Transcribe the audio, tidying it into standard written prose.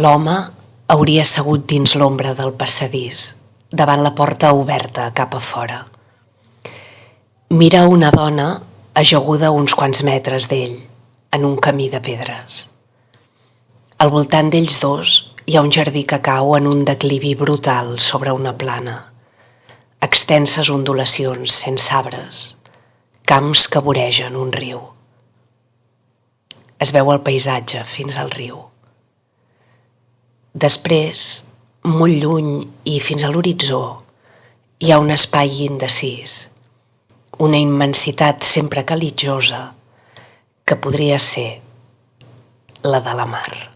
L'home hauria assegut dins l'ombra del passadís, davant la porta oberta cap a fora. Mira una dona ajaguda a uns quants metres d'ell, en un camí de pedres. Al voltant d'ells dos hi ha un jardí que cau en un declivi brutal sobre una plana. Extenses ondulacions sense arbres, camps que voregen un riu. Es veu el paisatge fins al riu. Després, molt lluny i fins a l'horitzó, hi ha un espai indecis, una immensitat sempre calitjosa que podria ser la de la mar.